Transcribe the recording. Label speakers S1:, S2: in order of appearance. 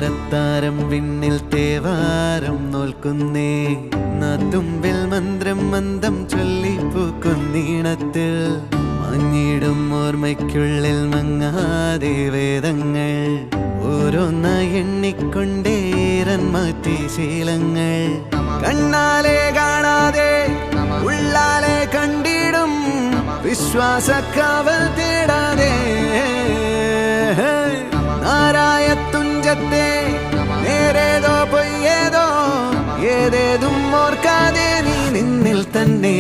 S1: താരത്താരം വിണ്ണിൽ തേവാരം നോൽക്കുന്നേ നാത്തുമ്പിൽ മന്ത്രം മന്ദം ചൊല്ലിപ്പൂക്കുന്നീണത്തിൽ മഞ്ഞിടും ഓർമ്മയ്ക്കുള്ളിൽ മങ്ങാതെ വേദങ്ങൾ ഓരോന്നായി എണ്ണിക്കൊണ്ടേരൻ മാറ്റി ശീലങ്ങൾ കണ്ണാലെ കാണാതെ ഉള്ളാലെ കണ്ടിടും വിശ്വാസക്കാവൽ തേടാതെ നാരായ തുഞ്ചത്തെ നേരേതോ പൊയ്യേതോ ഏതേതും ഓർക്കാതെ നീ നിന്നിൽ തന്നെ